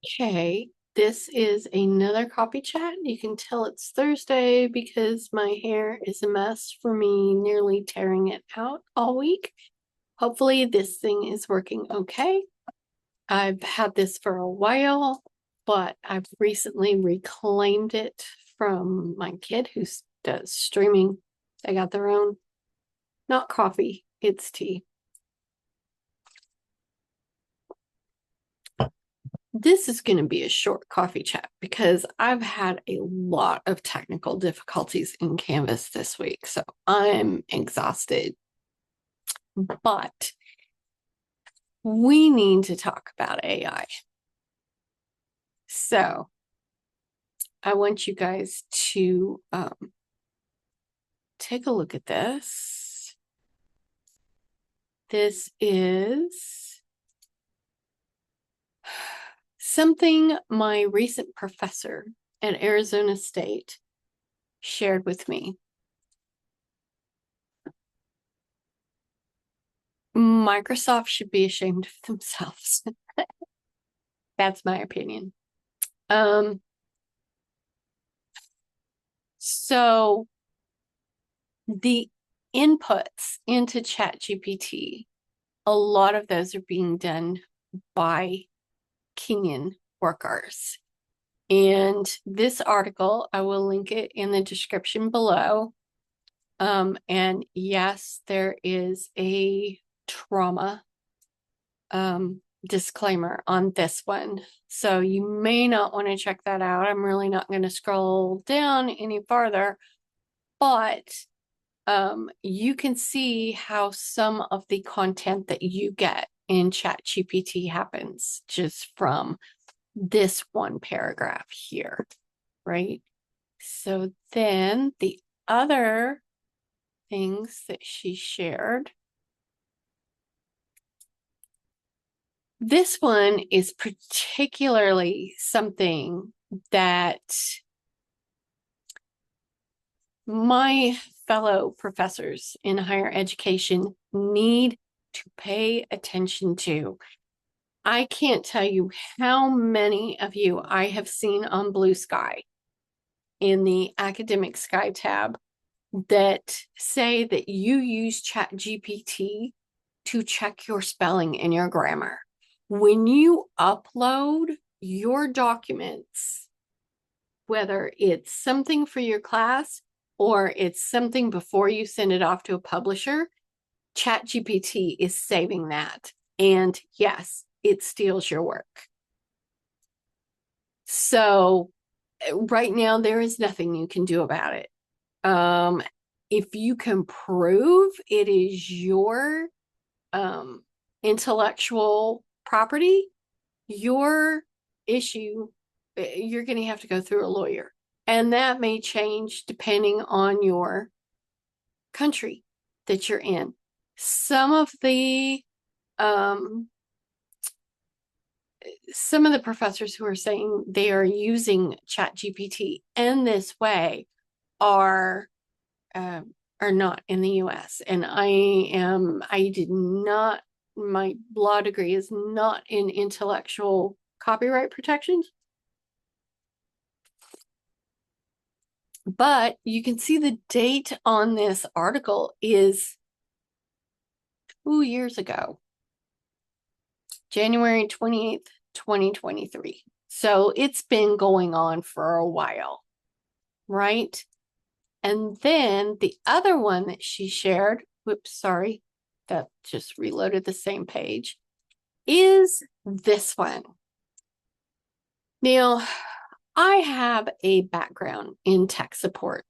Okay, this is another coffee chat. You can tell it's Thursday because my hair is a mess for me nearly tearing it out all week. Hopefully this thing is working okay. I've had this for a while, but I've recently reclaimed it from my kid who does streaming. They got their own, not coffee, it's tea. This is going to be a short coffee chat because I've had a lot of technical difficulties in Canvas this week. So I'm exhausted. But we need to talk about AI. So I want you guys to take a look at this. This is something my recent professor at Arizona State shared with me. Microsoft should be ashamed of themselves. That's my opinion. So the inputs into ChatGPT, a lot of those are being done by Kenyan workers. And this article, I will link it in the description below. And yes, there is a trauma disclaimer on this one. So you may not want to check that out. I'm really not going to scroll down any farther, but you can see how some of the content that you get in ChatGPT happens just from this one paragraph here, right? So then the other things that she shared, this one is particularly something that my fellow professors in higher education need to pay attention to. I can't tell you how many of you I have seen on Blue Sky in the academic Sky tab that say that you use ChatGPT to check your spelling and your grammar. When you upload your documents, whether it's something for your class or it's something before you send it off to a publisher, ChatGPT is saving that. And yes, it steals your work. So right now, there is nothing you can do about it. If you can prove it is your intellectual property, your issue, you're going to have to go through a lawyer. And that may change depending on your country that you're in. Some of the professors who are saying they are using ChatGPT in this way are not in the US. And I did not, my law degree is not in intellectual copyright protections. But you can see the date on this article is 2 years ago, January 28th, 2023. So it's been going on for a while, right? And then the other one that she shared, whoops, sorry, that just reloaded the same page, is this one. Now, I have a background in tech support.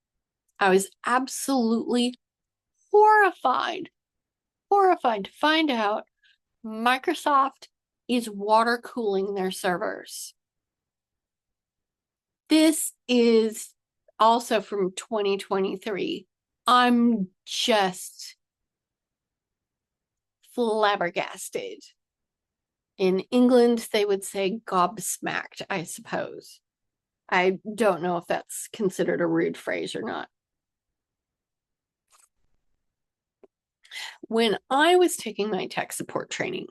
I was absolutely horrified to find out Microsoft is water cooling their servers. This is also from 2023. I'm just flabbergasted. In England, they would say gobsmacked, I suppose. I don't know if that's considered a rude phrase or not. When I was taking my tech support training,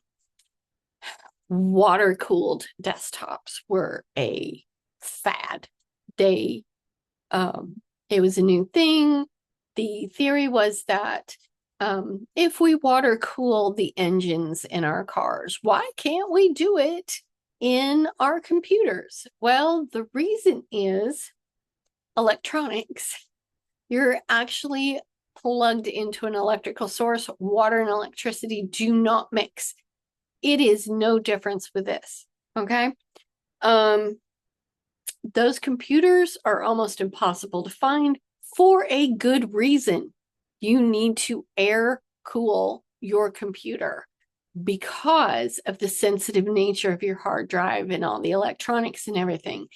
water-cooled desktops were a fad. They, it was a new thing. The theory was that if we water cool the engines in our cars, why can't we do it in our computers? Well, the reason is electronics. You're actually plugged into an electrical source. Water and electricity do not mix. It is no difference with this, okay? Those computers are almost impossible to find for a good reason. You need to air cool your computer because of the sensitive nature of your hard drive and all the electronics and everything.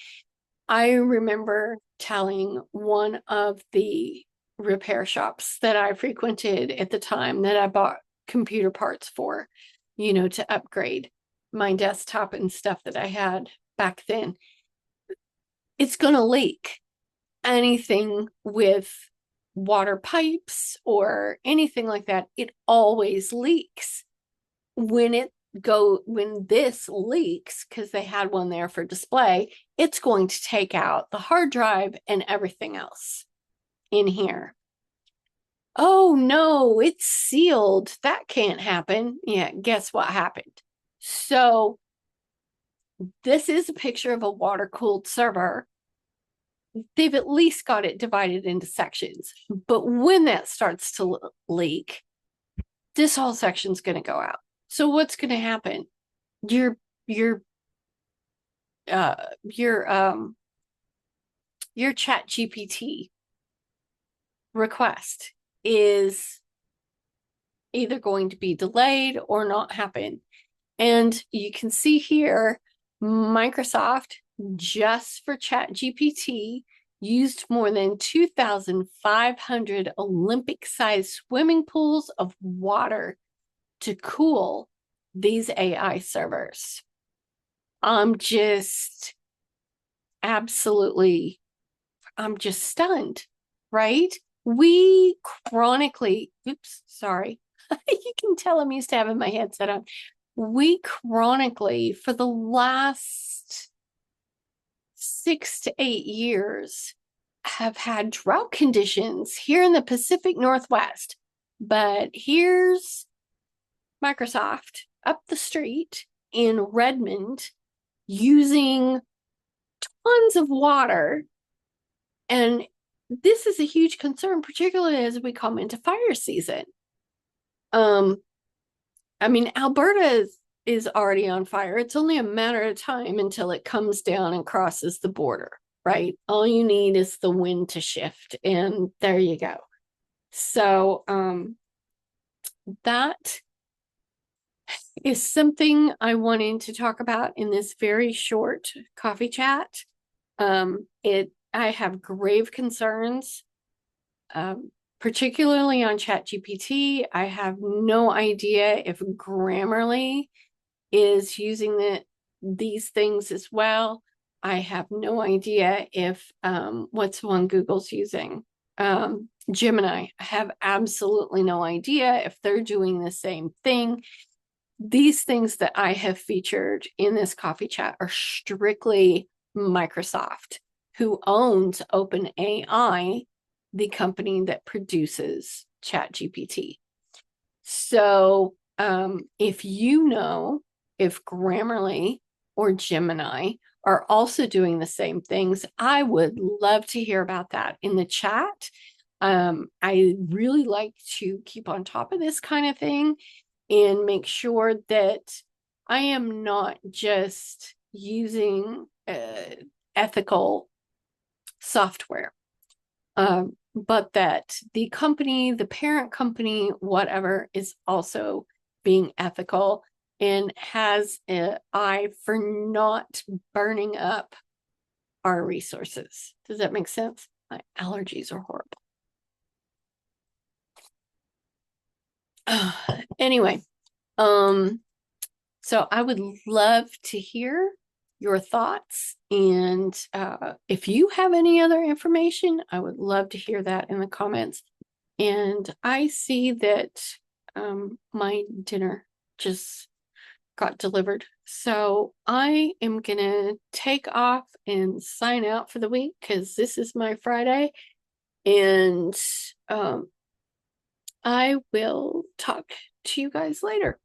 I remember telling one of the repair shops that I frequented at the time that I bought computer parts for, to upgrade my desktop and stuff that I had back then. It's going to leak. Anything with water pipes or anything like that, it always leaks. When this leaks, because they had one there for display, it's going to take out the hard drive and everything else in here. Oh no, it's sealed. That can't happen. Yeah, guess what happened? So this is a picture of a water-cooled server. They've at least got it divided into sections. But when that starts to leak, this whole section's going to go out. So what's going to happen? Your ChatGPT request is either going to be delayed or not happen. And you can see here, Microsoft, just for ChatGPT, used more than 2,500 Olympic-sized swimming pools of water to cool these AI servers. I'm just stunned, right? We chronically, oops, sorry. You can tell I'm used to having my headset on. We chronically, for the last 6 to 8 years, have had drought conditions here in the Pacific Northwest. But here's Microsoft up the street in Redmond using tons of water. And this is a huge concern, particularly as we come into fire season. Alberta is already on fire. It's only a matter of time until it comes down and crosses the border, right? All you need is the wind to shift, and there you go. So that is something I wanted to talk about in this very short coffee chat. I have grave concerns, particularly on ChatGPT. I have no idea if Grammarly is using these things as well. I have no idea if what's the one Google's using? Gemini. I have absolutely no idea if they're doing the same thing. These things that I have featured in this coffee chat are strictly Microsoft, who owns OpenAI, the company that produces ChatGPT. So if Grammarly or Gemini are also doing the same things, I would love to hear about that in the chat. I really like to keep on top of this kind of thing and make sure that I am not just using ethical software, but that the company, the parent company, whatever, is also being ethical and has an eye for not burning up our resources. Does that make sense? My allergies are horrible. Anyway, so I would love to hear your thoughts, and if you have any other information, I would love to hear that in the comments. And I see that my dinner just got delivered. So I am gonna take off and sign out for the week because this is my Friday. And I will talk to you guys later.